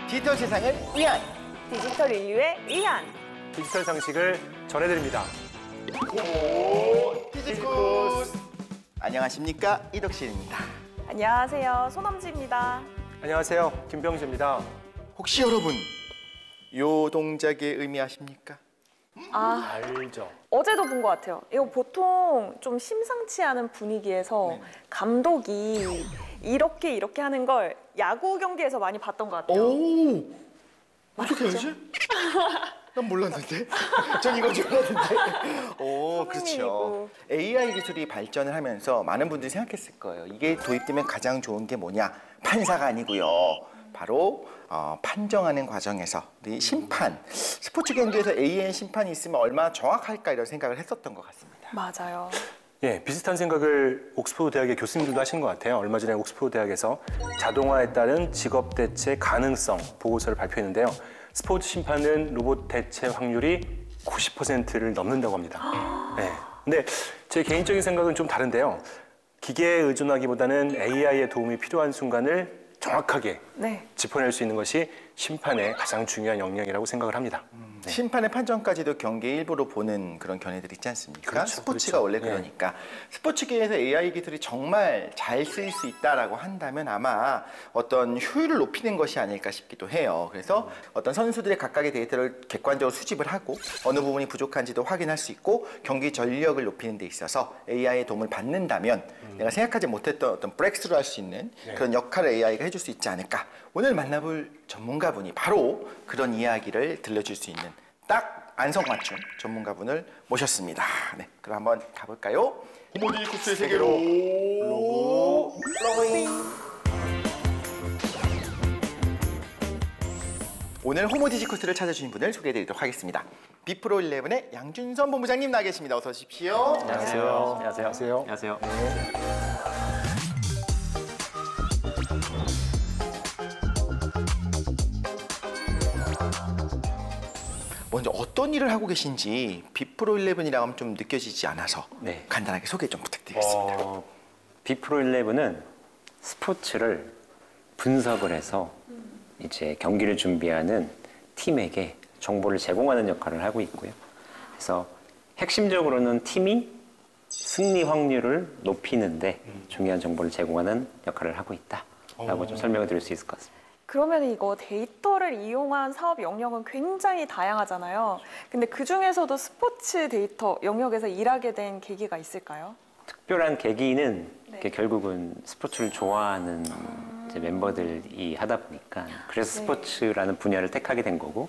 디지털 세상을 위한 디지털 인류에 의한 디지털 상식을 전해드립니다. 디지쿠스. 안녕하십니까, 이덕실입니다. 안녕하세요, 손엄지입니다. 안녕하세요, 김병지입니다. 혹시 여러분 요 동작의 의미 아십니까? 알죠. 어제도 본 것 같아요. 이거 보통 좀 심상치 않은 분위기에서 감독이 이렇게 하는 걸 야구 경기에서 많이 봤던 것 같아요. 오, 어떻게 알지? 난 몰랐는데. 전 이거 줄 알았는데. 오, 그렇죠. AI 기술이 발전을 하면서 많은 분들이 생각했을 거예요. 이게 도입되면 가장 좋은 게 뭐냐? 판사가 아니고요. 바로 판정하는 과정에서 우리 심판, 스포츠 경기에서 AI 심판이 있으면 얼마나 정확할까 이런 생각을 했었던 것 같습니다. 맞아요. 예, 비슷한 생각을 옥스퍼드 대학의 교수님들도 하신 것 같아요. 얼마 전에 옥스퍼드 대학에서 자동화에 따른 직업 대체 가능성 보고서를 발표했는데요. 스포츠 심판은 로봇 대체 확률이 90%를 넘는다고 합니다. 네. 근데 제 개인적인 생각은 좀 다른데요. 기계에 의존하기보다는 AI의 도움이 필요한 순간을 정확하게 짚어낼 수 있는 것이 심판의 가장 중요한 역량이라고 생각을 합니다. 네. 심판의 판정까지도 경기 일부로 보는 그런 견해들 있지 않습니까? 그렇죠, 스포츠가 원래 그러니까. 스포츠계에서 AI 기술이 정말 잘 쓰일 수 있다라고 한다면 아마 어떤 효율을 높이는 것이 아닐까 싶기도 해요. 그래서 어떤 선수들의 각각의 데이터를 객관적으로 수집을 하고 어느 부분이 부족한지도 확인할 수 있고 경기 전력을 높이는 데 있어서 AI의 도움을 받는다면 내가 생각하지 못했던 어떤 브렉스루 할 수 있는 그런 역할을 AI가 해줄 수 있지 않을까. 오늘 만나볼 전문가분이 바로 그런 이야기를 들려줄 수 있는 딱 안성맞춤 전문가분을 모셨습니다. 네, 그럼 한번 가볼까요? 호모디쿠스의 세계로 로그인. 오늘 호모디지쿠스를 찾아주신 분을 소개해드리도록 하겠습니다. 비프로11의 양준선 본부장님 나와 계십니다. 어서 오십시오. 안녕하세요. 안녕하세요. 안녕하세요. 먼저 어떤 일을 하고 계신지 비프로11이라고 하면 좀 느껴지지 않아서 간단하게 소개 좀 부탁드리겠습니다. 비프로11은 스포츠를 분석을 해서 이제 경기를 준비하는 팀에게 정보를 제공하는 역할을 하고 있고요. 그래서 핵심적으로는 팀이 승리 확률을 높이는데 중요한 정보를 제공하는 역할을 하고 있다라고 좀 설명을 드릴 수 있을 것 같습니다. 그러면 이거 데이터를 이용한 사업 영역은 굉장히 다양하잖아요. 근데 그 중에서도 스포츠 데이터 영역에서 일하게 된 계기가 있을까요? 특별한 계기는 결국은 스포츠를 좋아하는 이제 멤버들이 하다 보니까 그래서 스포츠라는 분야를 택하게 된 거고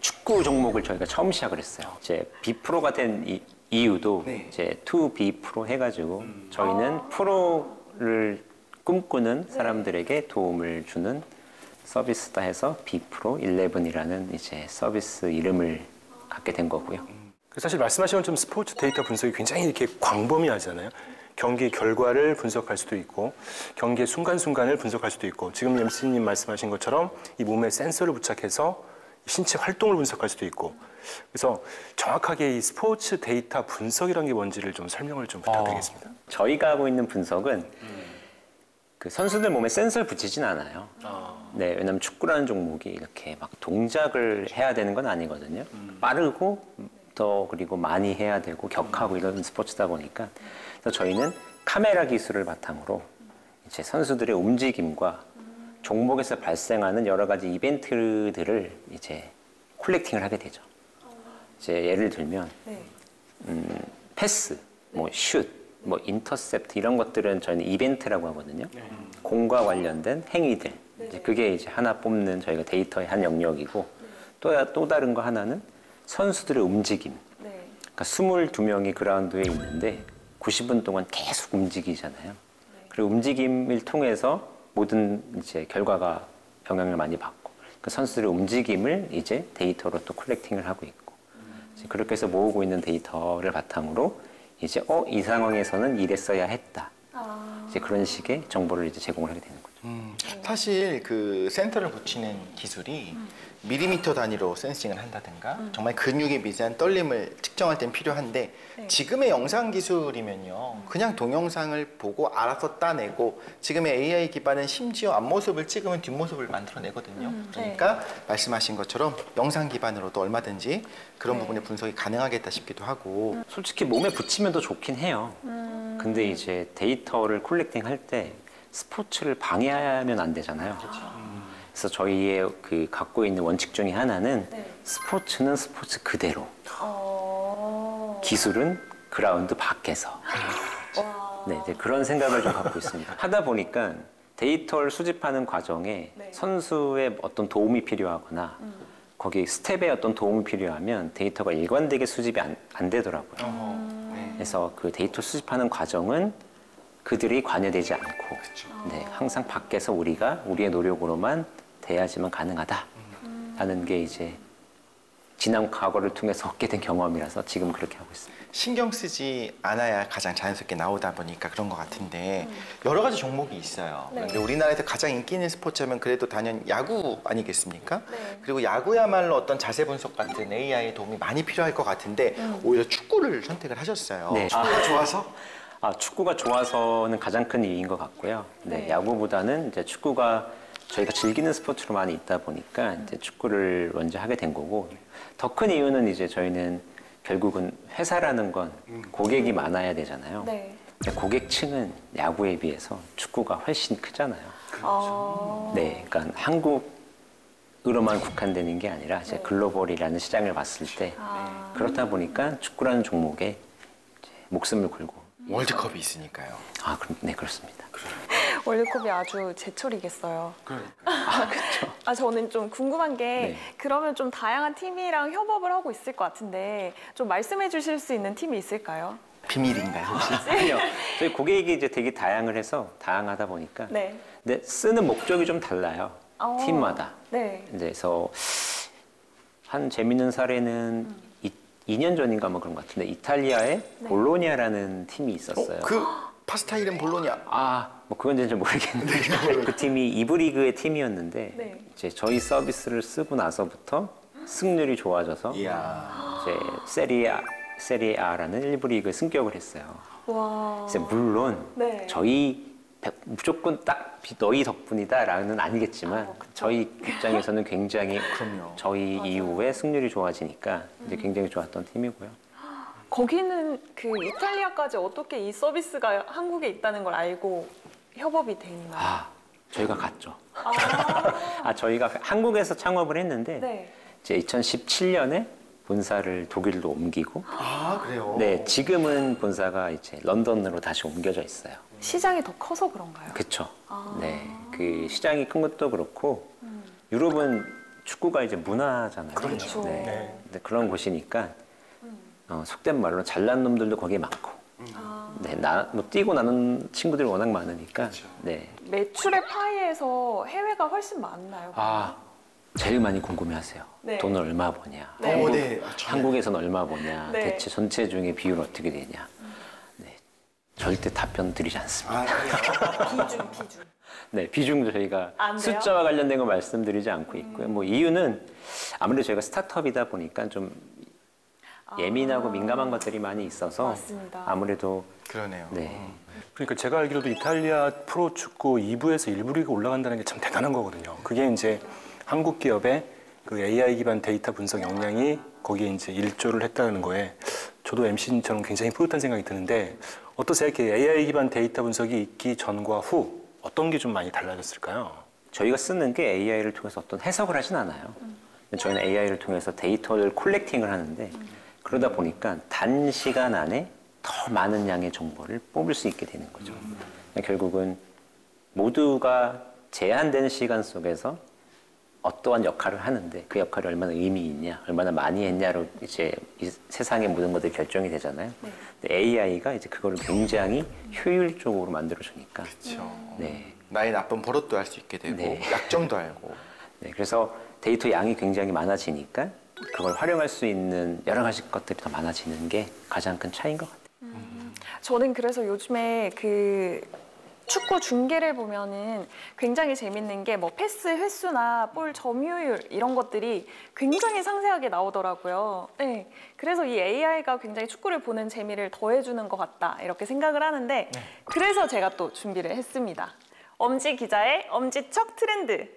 축구 종목을 저희가 처음 시작을 했어요. 이제 비프로가 된 이유도 이제 투 비프로 해가지고 저희는 프로를 꿈꾸는 사람들에게 도움을 주는 서비스다 해서 비프로11이라는 이제 서비스 이름을 갖게 된 거고요. 사실 말씀하신 것처럼 스포츠 데이터 분석이 굉장히 이렇게 광범위하잖아요. 경기 결과를 분석할 수도 있고 경기의 순간순간을 분석할 수도 있고 지금 MC님 말씀하신 것처럼 이 몸에 센서를 부착해서 신체 활동을 분석할 수도 있고 그래서 정확하게 이 스포츠 데이터 분석이라는 게 뭔지를 좀 설명을 좀 부탁드리겠습니다. 저희가 하고 있는 분석은 그 선수들 몸에 센서를 붙이진 않아요. 네, 왜냐면 축구라는 종목이 이렇게 막 동작을 해야 되는 건 아니거든요. 빠르고 더 그리고 많이 해야 되고 격하고 이런 스포츠다 보니까 그래서 저희는 카메라 기술을 바탕으로 이제 선수들의 움직임과 종목에서 발생하는 여러 가지 이벤트들을 이제 콜렉팅을 하게 되죠. 이제 예를 들면 패스, 뭐 슛, 뭐 인터셉트 이런 것들은 저희는 이벤트라고 하거든요. 공과 관련된 행위들. 이제 그게 이제 하나 뽑는 저희가 데이터의 한 영역이고 또 다른 거 하나는 선수들의 움직임. 그러니까 22명이 그라운드에 있는데 90분 동안 계속 움직이잖아요. 그리고 움직임을 통해서 모든 이제 결과가 영향을 많이 받고 그 선수들의 움직임을 이제 데이터로 또 콜렉팅을 하고 있고 이제 그렇게 해서 모으고 있는 데이터를 바탕으로 이제 이 상황에서는 이랬어야 했다. 이제 그런 식의 정보를 이제 제공을 하게 되는 거죠. 사실 그 센서를 붙이는 기술이 밀리미터 단위로 센싱을 한다든가 정말 근육의 미세한 떨림을 측정할 땐 필요한데 네. 지금의 영상 기술이면요 그냥 동영상을 보고 알아서 따내고 지금의 AI 기반은 심지어 앞모습을 찍으면 뒷모습을 만들어내거든요. 그러니까 말씀하신 것처럼 영상 기반으로도 얼마든지 그런 네. 부분의 분석이 가능하겠다 싶기도 하고 솔직히 몸에 붙이면 더 좋긴 해요. 근데 이제 데이터를 콜렉팅 할 때 스포츠를 방해하면 안 되잖아요. 그래서 저희의 그 갖고 있는 원칙 중에 하나는 네. 스포츠는 스포츠 그대로, 기술은 그라운드 밖에서. 네, 이제 그런 생각을 좀 갖고 있습니다. 하다 보니까 데이터를 수집하는 과정에 네. 선수의 어떤 도움이 필요하거나 거기 스텝에 어떤 도움이 필요하면 데이터가 일관되게 수집이 안 되더라고요. 그래서 그 데이터 수집하는 과정은 그들이 관여되지 않고 네, 항상 밖에서 우리가 우리의 노력으로만 돼야지만 가능하다라는 게 이제 지난 과거를 통해서 얻게 된 경험이라서 지금 그렇게 하고 있습니다. 신경 쓰지 않아야 가장 자연스럽게 나오다 보니까 그런 것 같은데 여러 가지 종목이 있어요. 네. 근데 우리나라에서 가장 인기 있는 스포츠하면 그래도 단연 야구 아니겠습니까? 네. 그리고 야구야말로 어떤 자세 분석 같은 AI의 도움이 많이 필요할 것 같은데 오히려 축구를 선택을 하셨어요. 네. 축구가 좋아서? 축구가 좋아서는 가장 큰 이유인 것 같고요. 네, 네. 야구보다는 이제 축구가 저희가 즐기는 스포츠로 많이 있다 보니까 이제 축구를 먼저 하게 된 거고 더 큰 이유는 이제 저희는 결국은 회사라는 건 고객이 많아야 되잖아요. 네. 근데 고객층은 야구에 비해서 축구가 훨씬 크잖아요. 네, 그러니까 한국으로만 국한되는 게 아니라 이제 네. 글로벌이라는 시장을 봤을 때 그렇다 보니까 축구라는 종목에 이제 목숨을 걸고 월드컵이 있으니까요. 네, 그렇습니다. 월드컵이 아주 제철이겠어요. 그렇죠. 저는 좀 궁금한 게 네. 그러면 좀 다양한 팀이랑 협업을 하고 있을 것 같은데 좀 말씀해 주실 수 있는 팀이 있을까요? 비밀인가요, 혹시? 아니요. 저희 고객이 이제 되게 다양하다 보니까 네. 근데 쓰는 목적이 좀 달라요. 팀마다. 네. 그래서 한 재밌는 사례는 2년 전인가 뭐 그런 것 같은데 이탈리아에 볼로냐라는 팀이 있었어요. 그 파스타 이름 볼로냐? 뭐 그건 잘 모르겠는데 그 팀이 이브리그의 팀이었는데 네. 이제 저희 서비스를 쓰고 나서부터 승률이 좋아져서 이야. 이제 세리아라는 1부 리그에 승격을 했어요. 와. 이제 물론 네. 저희 무조건 딱 너희 덕분이다라는 아니겠지만 저희 입장에서는 굉장히 그럼요. 저희 이후에 승률이 좋아지니까 이제 굉장히 좋았던 팀이고요. 거기는 그 이탈리아까지 어떻게 이 서비스가 한국에 있다는 걸 알고 협업이 되나요? 저희가 갔죠. 저희가 한국에서 창업을 했는데 네. 이제 2017년에 본사를 독일로 옮기고 그래요? 네, 지금은 본사가 이제 런던으로 다시 옮겨져 있어요. 시장이 더 커서 그런가요? 그렇죠. 네, 그 시장이 큰 것도 그렇고 유럽은 축구가 이제 문화잖아요. 그렇죠. 네. 근데 그런 곳이니까 속된 말로 잘난 놈들도 거기에 많고, 네, 뭐 뛰고 나는 친구들이 워낙 많으니까, 네. 매출의 파이에서 해외가 훨씬 많나요? 제일 많이 궁금해하세요. 네. 돈을 얼마 버냐? 네. 한국에서는 얼마 버냐? 네. 대체 전체 중에 비율 어떻게 되냐? 네, 절대 답변 드리지 않습니다. 비중. 네, 비중도 저희가 안 돼요? 숫자와 관련된 거 말씀드리지 않고 있고요. 뭐 이유는 아무래도 저희가 스타트업이다 보니까 좀 예민하고 민감한 것들이 많이 있어서 맞습니다. 아무래도 그러네요. 네. 그러니까 제가 알기로도 이탈리아 프로축구 2부에서 1부 리그 올라간다는 게 참 대단한 거거든요. 그게 이제 한국 기업의 그 AI 기반 데이터 분석 역량이 거기에 이제 일조를 했다는 거에 저도 MC님처럼 굉장히 뿌듯한 생각이 드는데 어떠세요? 이렇게 AI 기반 데이터 분석이 있기 전과 후 어떤 게 좀 많이 달라졌을까요? 저희가 쓰는 게 AI를 통해서 어떤 해석을 하진 않아요. 저희는 AI를 통해서 데이터를 콜렉팅을 하는데 그러다 보니까 단시간 안에 더 많은 양의 정보를 뽑을 수 있게 되는 거죠. 결국은 모두가 제한된 시간 속에서 어떠한 역할을 하는데 그 역할이 얼마나 의미 있냐, 얼마나 많이 했냐로 이제 이 세상의 모든 것들이 결정이 되잖아요. 근데 AI가 이제 그거를 굉장히 효율적으로 만들어주니까. 그렇죠. 네. 나의 나쁜 버릇도 알 수 있게 되고 네. 약점도 알고. 네, 그래서 데이터 양이 굉장히 많아지니까 그걸 활용할 수 있는 여러 가지 것들이 더 많아지는 게 가장 큰 차이인 것 같아요. 저는 그래서 요즘에 그 축구 중계를 보면은 굉장히 재밌는 게 뭐 패스 횟수나 볼 점유율 이런 것들이 굉장히 상세하게 나오더라고요. 네, 그래서 이 AI가 굉장히 축구를 보는 재미를 더해주는 것 같다 이렇게 생각을 하는데 그래서 제가 또 준비를 했습니다. 엄지 기자의 엄지척 트렌드.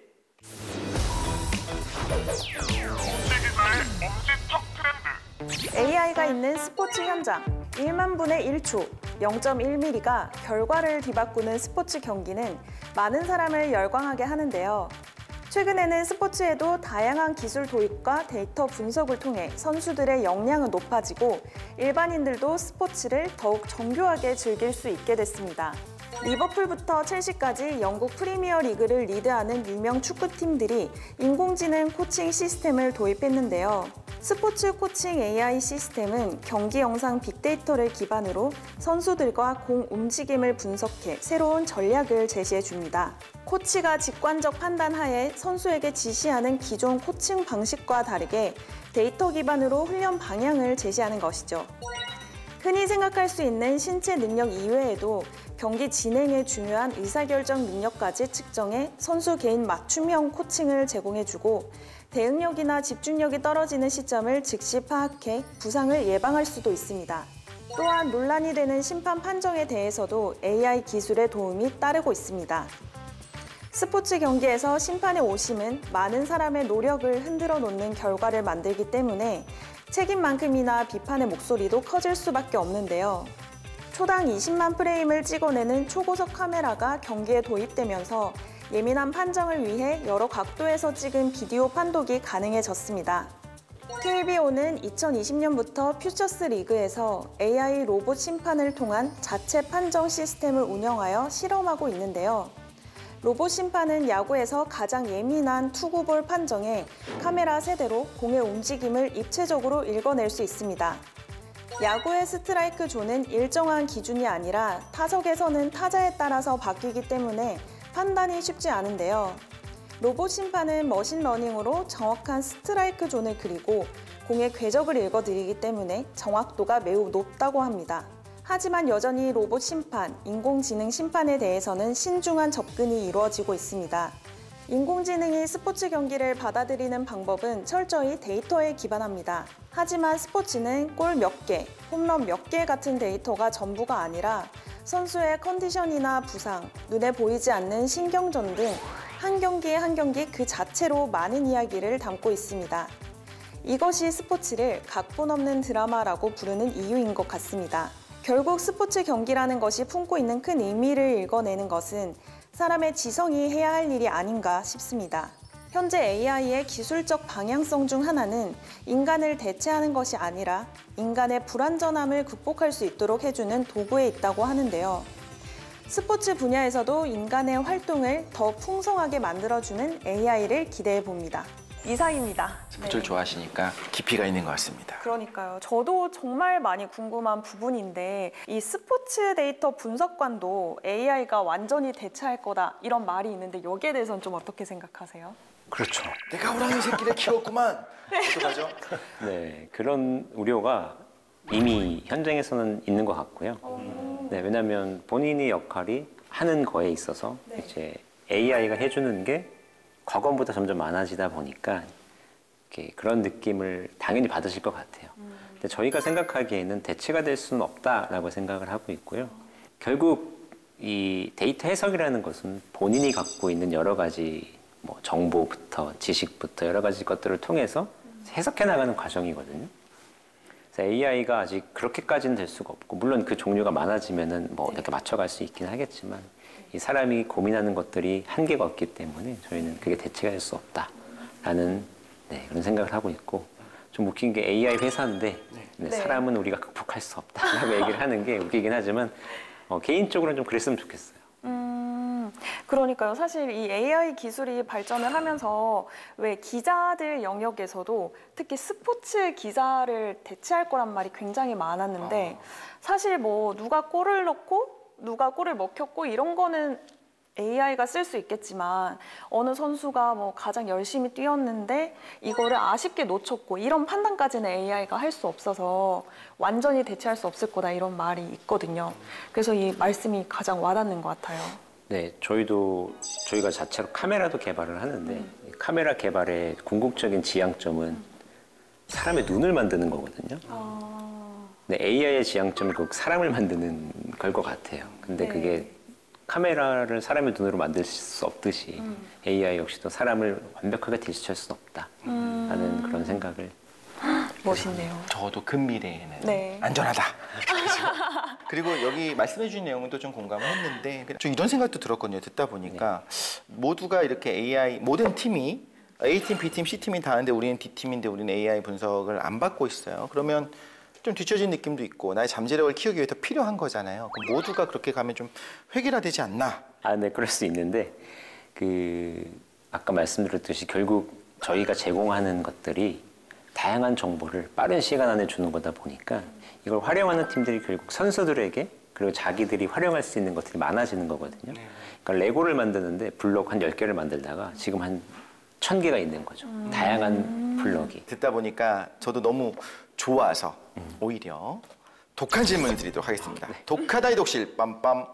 AI가 있는 스포츠 현장 1만 분의 1초 0.1mm가 결과를 뒤바꾸는 스포츠 경기는 많은 사람을 열광하게 하는데요. 최근에는 스포츠에도 다양한 기술 도입과 데이터 분석을 통해 선수들의 역량은 높아지고 일반인들도 스포츠를 더욱 정교하게 즐길 수 있게 됐습니다. 리버풀부터 첼시까지 영국 프리미어 리그를 리드하는 유명 축구팀들이 인공지능 코칭 시스템을 도입했는데요. 스포츠 코칭 AI 시스템은 경기 영상 빅데이터를 기반으로 선수들과 공 움직임을 분석해 새로운 전략을 제시해 줍니다. 코치가 직관적 판단 하에 선수에게 지시하는 기존 코칭 방식과 다르게 데이터 기반으로 훈련 방향을 제시하는 것이죠. 흔히 생각할 수 있는 신체 능력 이외에도 경기 진행에 중요한 의사결정 능력까지 측정해 선수 개인 맞춤형 코칭을 제공해주고 대응력이나 집중력이 떨어지는 시점을 즉시 파악해 부상을 예방할 수도 있습니다. 또한 논란이 되는 심판 판정에 대해서도 AI 기술의 도움이 따르고 있습니다. 스포츠 경기에서 심판의 오심은 많은 사람의 노력을 흔들어 놓는 결과를 만들기 때문에 책임만큼이나 비판의 목소리도 커질 수밖에 없는데요. 초당 20만 프레임을 찍어내는 초고속 카메라가 경기에 도입되면서 예민한 판정을 위해 여러 각도에서 찍은 비디오 판독이 가능해졌습니다. KBO는 2020년부터 퓨처스 리그에서 AI 로봇 심판을 통한 자체 판정 시스템을 운영하여 실험하고 있는데요. 로봇 심판은 야구에서 가장 예민한 투구볼 판정에 카메라 세대로 공의 움직임을 입체적으로 읽어낼 수 있습니다. 야구의 스트라이크 존은 일정한 기준이 아니라 타석에서는 타자에 따라서 바뀌기 때문에 판단이 쉽지 않은데요. 로봇 심판은 머신러닝으로 정확한 스트라이크 존을 그리고 공의 궤적을 읽어드리기 때문에 정확도가 매우 높다고 합니다. 하지만 여전히 로봇 심판, 인공지능 심판에 대해서는 신중한 접근이 이루어지고 있습니다. 인공지능이 스포츠 경기를 받아들이는 방법은 철저히 데이터에 기반합니다. 하지만 스포츠는 골 몇 개, 홈런 몇 개 같은 데이터가 전부가 아니라 선수의 컨디션이나 부상, 눈에 보이지 않는 신경전 등 한 경기에 한 경기 그 자체로 많은 이야기를 담고 있습니다. 이것이 스포츠를 각본 없는 드라마라고 부르는 이유인 것 같습니다. 결국 스포츠 경기라는 것이 품고 있는 큰 의미를 읽어내는 것은 사람의 지성이 해야 할 일이 아닌가 싶습니다. 현재 AI의 기술적 방향성 중 하나는 인간을 대체하는 것이 아니라 인간의 불완전함을 극복할 수 있도록 해주는 도구에 있다고 하는데요. 스포츠 분야에서도 인간의 활동을 더 풍성하게 만들어주는 AI를 기대해 봅니다. 이상입니다. 스포츠를 좋아하시니까 깊이가 있는 것 같습니다. 그러니까요. 저도 정말 많이 궁금한 부분인데 이 스포츠 데이터 분석관도 AI가 완전히 대체할 거다 이런 말이 있는데 여기에 대해서는 좀 어떻게 생각하세요? 그렇죠. 내가 호랑이 새끼를 키웠구만. 어떡하죠? 네, 그런 우려가 이미 현장에서는 있는 것 같고요. 네, 왜냐하면 본인의 역할이 하는 거에 있어서 이제 AI가 해주는 게 과거보다 점점 많아지다 보니까 이렇게 그런 느낌을 당연히 받으실 것 같아요. 근데 저희가 생각하기에는 대체가 될 수는 없다라고 생각을 하고 있고요. 결국 이 데이터 해석이라는 것은 본인이 갖고 있는 여러 가지 뭐 정보부터 지식부터 여러 가지 것들을 통해서 해석해 나가는 과정이거든요. 그래서 AI가 아직 그렇게까지는 될 수가 없고 물론 그 종류가 많아지면은 뭐 이렇게 맞춰갈 수 있긴 하겠지만 이 사람이 고민하는 것들이 한계가 없기 때문에 저희는 그게 대체가 될 수 없다라는 그런 생각을 하고 있고 좀 웃긴 게 AI 회사인데 사람은 우리가 극복할 수 없다라고 얘기를 하는 게 웃기긴 하지만 개인적으로는 좀 그랬으면 좋겠어요. 그러니까요. 사실 이 AI 기술이 발전을 하면서 왜 기자들 영역에서도 특히 스포츠 기자를 대체할 거란 말이 굉장히 많았는데 사실 뭐 누가 골을 넣고 누가 골을 먹혔고 이런 거는 AI가 쓸 수 있겠지만 어느 선수가 뭐 가장 열심히 뛰었는데 이거를 아쉽게 놓쳤고 이런 판단까지는 AI가 할 수 없어서 완전히 대체할 수 없을 거다 이런 말이 있거든요. 그래서 이 말씀이 가장 와닿는 것 같아요. 네, 저희가 자체로 카메라도 개발을 하는데 이 카메라 개발의 궁극적인 지향점은 사람의 눈을 만드는 거거든요. 네, AI의 지향점은 그 사람을 만드는 걸 것 같아요. 근데 네. 그게 카메라를 사람의 눈으로 만들 수 없듯이 AI 역시도 사람을 완벽하게 대체할 수는 없다라는 그런 생각을. 멋있네요. 저도 근미래에는 네. 안전하다. 그리고 여기 말씀해 주신 내용도 좀 공감을 했는데 좀 이런 생각도 들었거든요. 듣다 보니까 모두가 이렇게 AI 모든 팀이 A팀, B팀, C팀이 다 하는데 우리는 D팀인데 우리는 AI 분석을 안 받고 있어요. 그러면 좀 뒤처진 느낌도 있고 나의 잠재력을 키우기 위해 더 필요한 거잖아요. 그럼 모두가 그렇게 가면 좀 획일화되지 않나? 아, 네, 그럴 수 있는데 아까 말씀드렸듯이 결국 저희가 제공하는 것들이 다양한 정보를 빠른 시간 안에 주는 거다 보니까 이걸 활용하는 팀들이 결국 선수들에게 그리고 자기들이 활용할 수 있는 것들이 많아지는 거거든요. 그러니까 레고를 만드는데 블록 한 10개를 만들다가 지금 한 1000개가 있는 거죠. 다양한 블록이. 듣다 보니까 저도 너무 좋아서 오히려 독한 질문을 드리도록 하겠습니다. 독하다의 독실 빰빰.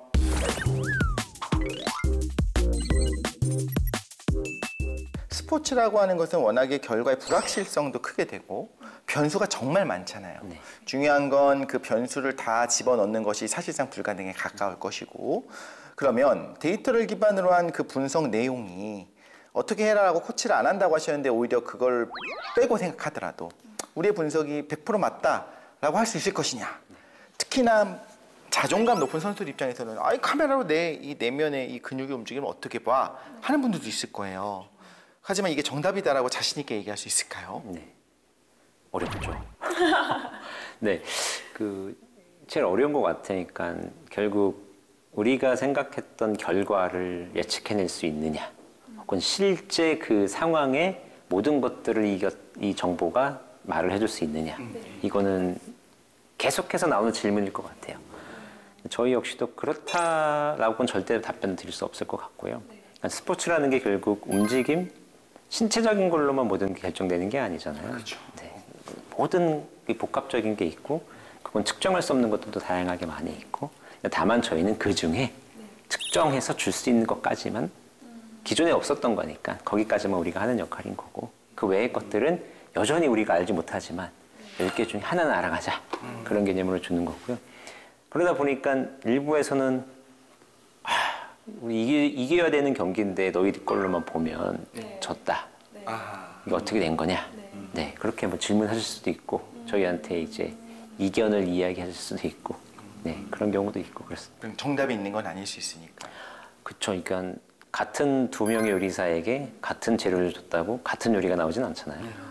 스포츠라고 하는 것은 워낙에 결과의 불확실성도 크게 되고 변수가 정말 많잖아요. 네. 중요한 건 그 변수를 다 집어넣는 것이 사실상 불가능에 가까울 것이고 그러면 데이터를 기반으로 한 그 분석 내용이 어떻게 해라라고 코치를 안 한다고 하셨는데 오히려 그걸 빼고 생각하더라도 우리의 분석이 100% 맞다라고 할 수 있을 것이냐. 특히나 자존감 높은 선수들 입장에서는 아이 카메라로 이 내면의 이 근육의 움직임을 어떻게 봐 하는 분들도 있을 거예요. 하지만 이게 정답이다라고 자신 있게 얘기할 수 있을까요? 네, 어렵죠. 네, 제일 어려운 것 같으니까 결국 우리가 생각했던 결과를 예측해낼 수 있느냐, 혹은 실제 그 상황의 모든 것들을 이 정보가 말을 해줄 수 있느냐, 이거는 계속해서 나오는 질문일 것 같아요. 저희 역시도 그렇다라고는 절대 답변 드릴 수 없을 것 같고요. 그러니까 스포츠라는 게 결국 움직임, 신체적인 걸로만 모든 게 결정되는 게 아니잖아요. 그렇죠. 네. 모든 복합적인 게 있고 그건 측정할 수 없는 것들도 다양하게 많이 있고 다만 저희는 그 중에 측정해서 줄 수 있는 것까지만 기존에 없었던 거니까 거기까지만 우리가 하는 역할인 거고 그 외의 것들은 여전히 우리가 알지 못하지만 10개 중에 하나는 알아가자 그런 개념으로 주는 거고요. 그러다 보니까 일부에서는 우리 이겨야 되는 경기인데 너희 걸로만 보면 졌다. 이거 어떻게 된 거냐? 네, 그렇게 뭐 질문하실 수도 있고 저희한테 이제 이견을 이야기하실 수도 있고 네, 그런 경우도 있고 그렇습니다. 그럼 정답이 있는 건 아닐 수 있으니까. 그렇죠. 그러니까 같은 두 명의 요리사에게 같은 재료를 줬다고 같은 요리가 나오진 않잖아요.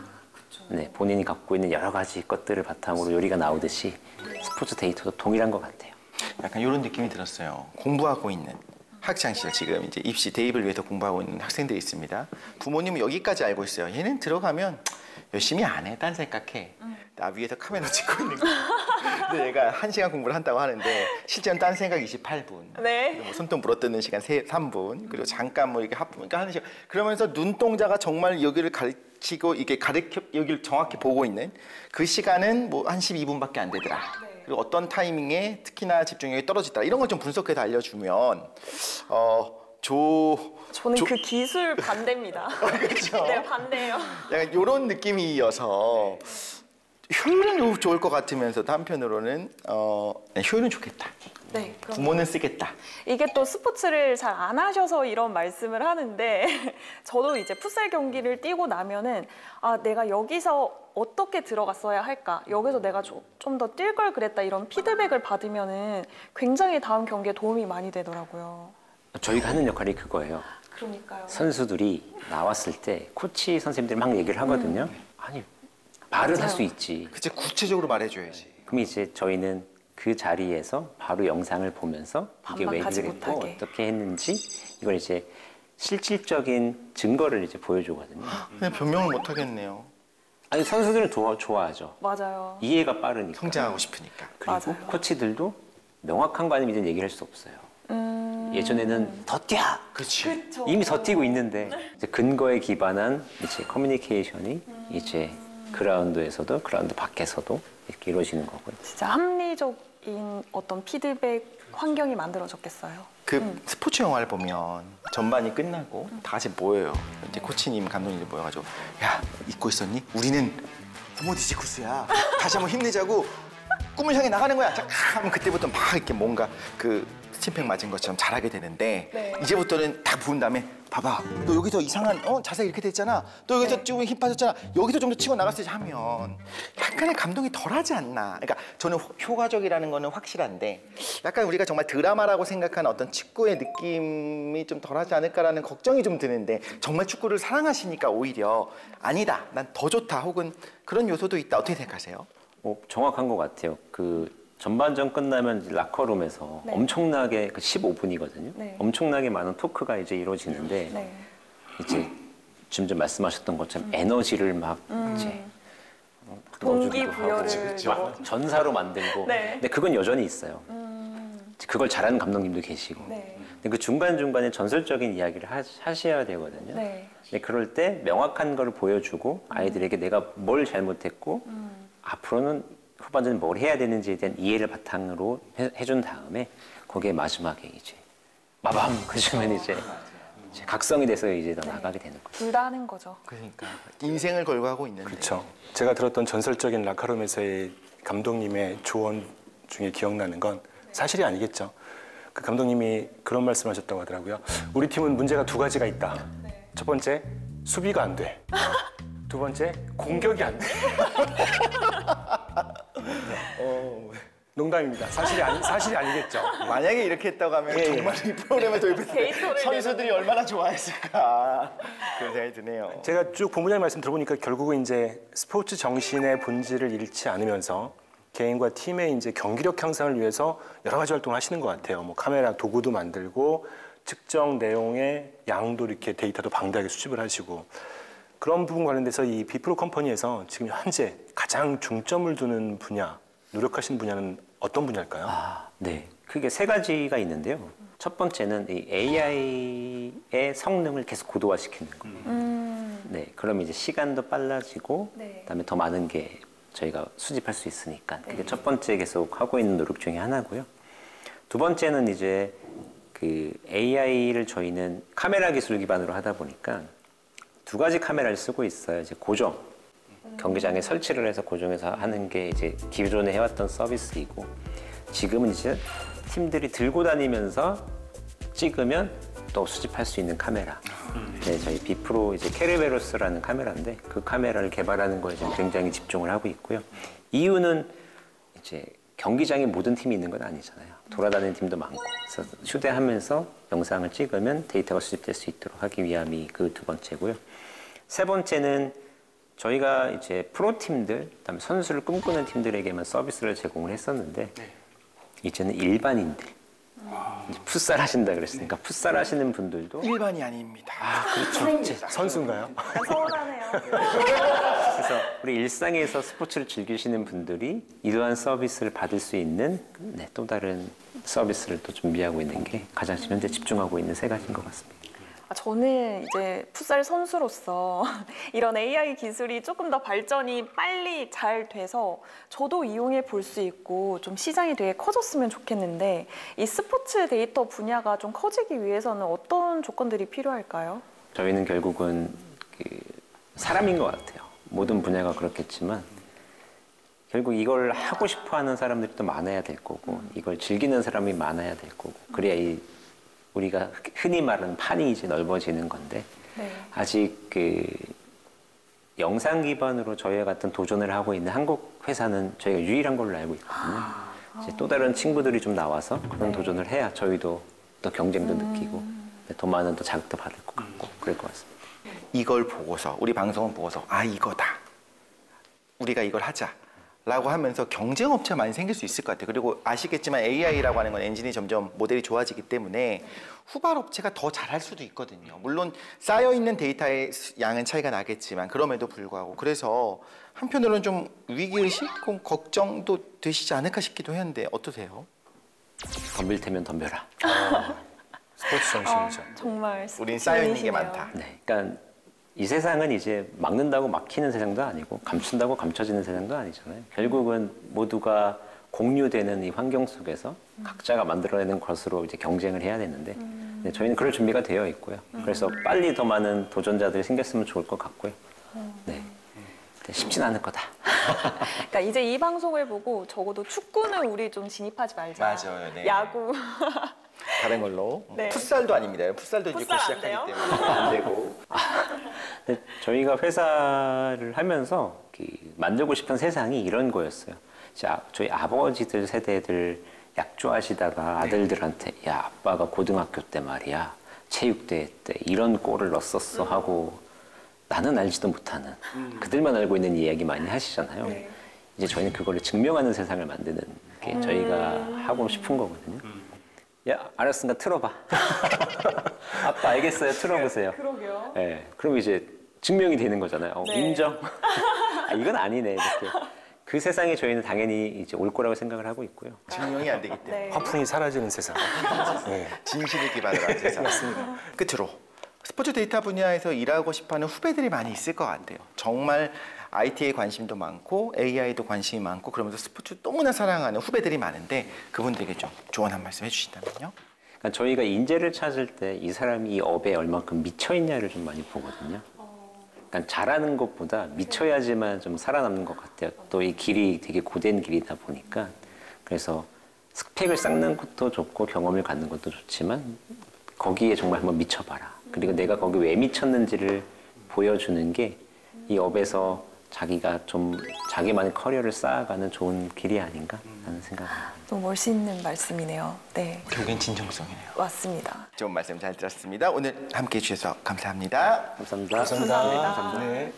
네, 본인이 갖고 있는 여러 가지 것들을 바탕으로 요리가 나오듯이 스포츠 데이터도 동일한 것 같아요. 약간 이런 느낌이 들었어요. 공부하고 있는 학창 시절 지금 이제 입시 대입을 위해서 공부하고 있는 학생들이 있습니다. 부모님은 여기까지 알고 있어요. 얘는 들어가면 열심히 안 해. 딴 생각해. 나 위에서 카메라 찍고 있는 거. 근데 얘가 1시간 공부를 한다고 하는데 실제는 딴 생각 28분. 네. 뭐 손톱 물어뜯는 시간 3분. 그리고 잠깐 뭐 이렇게 그러니까 하는 시간. 그러면서 눈동자가 정말 여기를 가리키고 이게 여기를 정확히 보고 있는 그 시간은 뭐 한 12분밖에 안 되더라. 그리고 어떤 타이밍에 특히나 집중력이 떨어지더라. 이런 걸 좀 분석해서 알려주면 저는 그 기술 반대입니다. 그렇죠. 네, 반대예요. 약간 이런 느낌이어서 효율은 좋을 것 같으면서도 한편으로는 효율은 좋겠다. 네, 그럼 부모는 쓰겠다. 이게 또 스포츠를 잘 안 하셔서 이런 말씀을 하는데 저도 이제 풋살 경기를 뛰고 나면은 내가 여기서 어떻게 들어갔어야 할까? 여기서 내가 좀 더 뛸 걸 그랬다 이런 피드백을 받으면은 굉장히 다음 경기에 도움이 많이 되더라고요. 저희가 하는 역할이 그거예요. 그러니까요. 선수들이 나왔을 때 코치 선생님들이 막 얘기를 하거든요. 아니 말은 할 수 있지. 그치 구체적으로 말해줘야지. 그럼 이제 저희는 그 자리에서 바로 영상을 보면서 이게 왜 반박하지 그랬고 못하게. 어떻게 했는지 이걸 이제 실질적인 증거를 이제 보여주거든요. 근데 변명을 못 하겠네요. 아니 선수들은 좋아하죠. 맞아요. 이해가 빠르니까. 성장하고 싶으니까. 그리고 맞아요. 코치들도 명확한 거 아니면 이제 얘기를 할 수 없어요. 예전에는 더 뛰어! 그렇지. 이미 더 뛰고 있는데 이제 근거에 기반한 이제 커뮤니케이션이 이제 그라운드에서도 그라운드 밖에서도 이렇게 이루어지는 거고요. 진짜 합리적인 어떤 피드백 환경이 만들어졌겠어요. 그 스포츠 영화를 보면 전반이 끝나고 다 같이 모여요. 이제 코치님, 감독님들 모여가지고 야, 잊고 있었니? 우리는 호모디지쿠스야. 다시 한번 힘내자고 꿈을 향해 나가는 거야. 자, 하면 그때부터 막 이렇게 뭔가 그 스팀팩 맞은 것처럼 잘하게 되는데 네. 이제부터는 딱 부은 다음에 봐봐, 너 여기서 이상한 자세 이렇게 됐잖아. 너 여기서 네. 좀 힘 빠졌잖아. 여기서 좀 더 치고 나갔어야지 하면 약간의 감동이 덜하지 않나. 그러니까 저는 효과적이라는 거는 확실한데 약간 우리가 정말 드라마라고 생각하는 어떤 축구의 느낌이 좀 덜하지 않을까라는 걱정이 좀 드는데 정말 축구를 사랑하시니까 오히려 아니다, 난 더 좋다 혹은 그런 요소도 있다. 어떻게 생각하세요? 정확한 것 같아요. 그 전반전 끝나면 이제 라커룸에서 네. 엄청나게 그 15분이거든요. 네. 엄청나게 많은 토크가 이제 이루어지는데 네. 이제 지금 좀 말씀하셨던 것처럼 에너지를 막 이제 동기부여를 넣어주기도 하고 막 전사로 만들고 네. 근데 그건 여전히 있어요. 그걸 잘하는 감독님도 계시고 네. 근데 그 중간중간에 전설적인 이야기를 하셔야 되거든요. 네. 근데 그럴 때 명확한 걸 보여주고 아이들에게 내가 뭘 잘못했고 앞으로는 후반전에 뭘 해야 되는지에 대한 이해를 바탕으로 해준 다음에 거기에 마지막에 이제 마밤 그러면 이제 각성이 돼서 이제 더 나가게 되는 거죠. 둘 다 하는 거죠. 그러니까 인생을 걸고 하고 있는데. 그렇죠. 제가 들었던 전설적인 라카룸에서의 감독님의 조언 중에 기억나는 건 사실이 아니겠죠. 그 감독님이 그런 말씀하셨다고 하더라고요. 우리 팀은 문제가 두 가지가 있다. 첫 번째, 수비가 안 돼. 두 번째, 공격이 안 돼. 농담입니다. 사실이 아니겠죠. 만약에 이렇게 했다고 하면 예, 예. 정말 이 프로그램에 도입했을 때 데이터를 선수들이 얼마나 좋아했을까 그런 생각이 드네요. 제가 쭉 본부장님 말씀 들어보니까 결국은 이제 스포츠 정신의 본질을 잃지 않으면서 개인과 팀의 이제 경기력 향상을 위해서 여러 가지 활동을 하시는 것 같아요. 뭐 카메라 도구도 만들고 측정 내용의 양도 이렇게 데이터도 방대하게 수집을 하시고 그런 부분 관련돼서 이 비프로 컴퍼니에서 지금 현재 가장 중점을 두는 분야, 노력하시는 분야는 어떤 분야일까요? 네. 크게 세 가지가 있는데요. 첫 번째는 이 AI의 성능을 계속 고도화시키는 거예요. 네. 그럼 이제 시간도 빨라지고 네. 그다음에 더 많은 게 저희가 수집할 수 있으니까 그게 첫 번째 계속 하고 있는 노력 중에 하나고요. 두 번째는 이제 그 AI를 저희는 카메라 기술 기반으로 하다 보니까 두 가지 카메라를 쓰고 있어요. 이제 고정, 경기장에 설치를 해서 고정해서 하는 게 이제 기존에 해왔던 서비스이고 지금은 이제 팀들이 들고 다니면서 찍으면 또 수집할 수 있는 카메라. 네, 저희 비프로 이제 케르베로스라는 카메라인데 그 카메라를 개발하는 거에 지금 굉장히 집중을 하고 있고요. 이유는 이제 경기장에 모든 팀이 있는 건 아니잖아요. 돌아다니는 팀도 많고 그래서 휴대하면서 영상을 찍으면 데이터가 수집될 수 있도록 하기 위함이 그 두 번째고요. 세 번째는 저희가 이제 프로팀들, 그다음에 선수를 꿈꾸는 팀들에게만 서비스를 제공을 했었는데 이제는 일반인들, 이제 풋살 하신다 그랬으니까 풋살 하시는 분들도 일반이 아닙니다. 선수인가요? 서운하네요. 그래서 우리 일상에서 스포츠를 즐기시는 분들이 이러한 서비스를 받을 수 있는 또 다른 서비스를 또 준비하고 있는 게 가장 지금 현재 집중하고 있는 세 가지인 것 같습니다. 저는 이제 풋살 선수로서 이런 AI 기술이 조금 더 발전이 빨리 잘 돼서 저도 이용해 볼 수 있고 좀 시장이 되게 커졌으면 좋겠는데 이 스포츠 데이터 분야가 좀 커지기 위해서는 어떤 조건들이 필요할까요? 저희는 결국은 그 사람인 것 같아요. 모든 분야가 그렇겠지만 결국 이걸 하고 싶어하는 사람들이 또 많아야 될 거고 이걸 즐기는 사람이 많아야 될 거고 그래야 이 우리가 흔히 말하는 판이 이제 넓어지는 건데 네. 아직 그 영상 기반으로 저희와 같은 도전을 하고 있는 한국 회사는 저희가 유일한 걸로 알고 있거든요. 이제 또 다른 친구들이 좀 나와서 그런 도전을 해야 저희도 또 경쟁도 느끼고 더 많은 또 자극도 받을 것 같고 그럴 것 같습니다. 이걸 보고서 우리 방송을 보고서 아 이거다. 우리가 이걸 하자. 라고 하면서 경쟁업체가 많이 생길 수 있을 것 같아요. 그리고 아시겠지만 AI라고 하는 건 엔진이 점점 모델이 좋아지기 때문에 후발업체가 더 잘할 수도 있거든요. 물론 쌓여있는 데이터의 양은 차이가 나겠지만 그럼에도 불구하고 그래서 한편으로는 좀 위기의식, 걱정도 되시지 않을까 싶기도 했는데 어떠세요? 덤빌 테면 덤벼라. 스포츠 정신이죠. 정말 우린 쌓여있는 게 스포츠인이시네요. 많다. 네, 그러니까 이 세상은 이제 막는다고 막히는 세상도 아니고 감춘다고 감춰지는 세상도 아니잖아요. 결국은 모두가 공유되는 이 환경 속에서 각자가 만들어내는 것으로 이제 경쟁을 해야 되는데 네, 저희는 그럴 준비가 되어 있고요. 그래서 빨리 더 많은 도전자들이 생겼으면 좋을 것 같고요. 네, 쉽진 않을 거다. 그러니까 이제 이 방송을 보고 적어도 축구는 우리 좀 진입하지 말자. 맞아요, 네. 야구. 다른 걸로. 네. 풋살도 아닙니다. 풋살도 이제 곧 풋살 안 시작하기 돼요? 때문에 안 되고. 근데 저희가 회사를 하면서 만들고 싶은 세상이 이런 거였어요. 저희 아버지들 세대들 약조하시다가 아들들한테 야 아빠가 고등학교 때 말이야 체육대회 때 이런 골을 넣었었어 하고 나는 알지도 못하는 그들만 알고 있는 이야기 많이 하시잖아요. 네. 이제 저희는 그거를 증명하는 세상을 만드는 게 저희가 하고 싶은 거거든요. 야 알았으니까 틀어봐. 아빠 알겠어요. 틀어보세요. 그러게요. 네, 그럼 이제 증명이 되는 거잖아요. 네. 인정. 아, 이건 아니네 이렇게. 그 세상에 저희는 당연히 이제 올 거라고 생각을 하고 있고요. 증명이 안 되기 때문에. 네. 화풍이 사라지는 세상. 네. 진실을 기반으로 한 세상. 맞습니다. 끝으로 스포츠 데이터 분야에서 일하고 싶어하는 후배들이 많이 있을 것 같아요. 정말 IT에 관심도 많고 AI도 관심이 많고 그러면서 스포츠 너무나 사랑하는 후배들이 많은데 그분들에게 좀 조언 한 말씀 해주신다면요. 그러니까 저희가 인재를 찾을 때 이 사람이 이 업에 얼만큼 미쳐 있냐를 좀 많이 보거든요. 그러니까 잘하는 것보다 미쳐야지만 좀 살아남는 것 같아요. 또 이 길이 되게 고된 길이다 보니까 그래서 스펙을 쌓는 것도 좋고 경험을 갖는 것도 좋지만 거기에 정말 한번 미쳐봐라. 그리고 내가 거기 왜 미쳤는지를 보여주는 게 이 업에서 자기가 좀 자기만의 커리어를 쌓아가는 좋은 길이 아닌가 하는 생각입니다. 너무 멋있는 말씀이네요. 네, 결국엔 진정성이네요. 맞습니다. 좋은 말씀 잘 들었습니다. 오늘 함께해 주셔서 감사합니다. 감사합니다. 감사합니다. 네.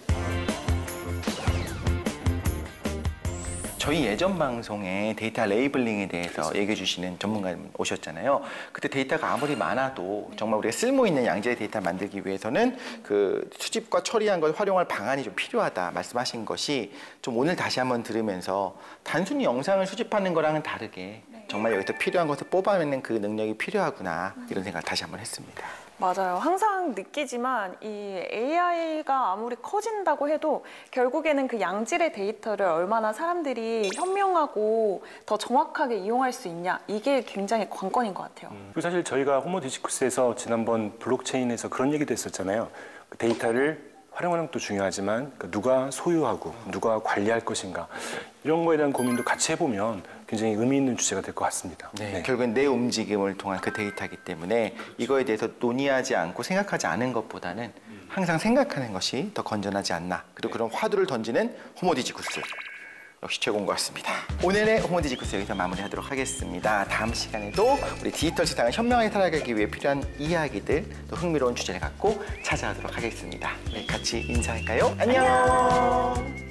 저희 예전 방송에 데이터 레이블링에 대해서 얘기해 주시는 전문가님 오셨잖아요. 그때 데이터가 아무리 많아도 정말 우리가 쓸모 있는 양질의 데이터 만들기 위해서는 그 수집과 처리한 걸 활용할 방안이 좀 필요하다 말씀하신 것이 좀 오늘 다시 한번 들으면서 단순히 영상을 수집하는 거랑은 다르게 정말 여기서 필요한 것을 뽑아내는 그 능력이 필요하구나 이런 생각 다시 한번 했습니다. 맞아요. 항상 느끼지만 이 AI가 아무리 커진다고 해도 결국에는 그 양질의 데이터를 얼마나 사람들이 현명하고 더 정확하게 이용할 수 있냐 이게 굉장히 관건인 것 같아요. 그리고 사실 저희가 호모디지쿠스에서 지난번 블록체인에서 그런 얘기도 했었잖아요. 그 데이터를 활용하는 것도 중요하지만 누가 소유하고 누가 관리할 것인가 이런 거에 대한 고민도 같이 해보면 굉장히 의미 있는 주제가 될 것 같습니다. 네, 결국엔 내 움직임을 통한 그 데이터이기 때문에 이거에 대해서 논의하지 않고 생각하지 않은 것보다는 항상 생각하는 것이 더 건전하지 않나. 그리고 그런 화두를 던지는 호모디지쿠스. 역시 최고인 것 같습니다. 오늘의 호모디지쿠스 여기서 마무리하도록 하겠습니다. 다음 시간에도 우리 디지털 세상을 현명하게 살아가기 위해 필요한 이야기들, 또 흥미로운 주제를 갖고 찾아오도록 하겠습니다. 네, 같이 인사할까요? 안녕.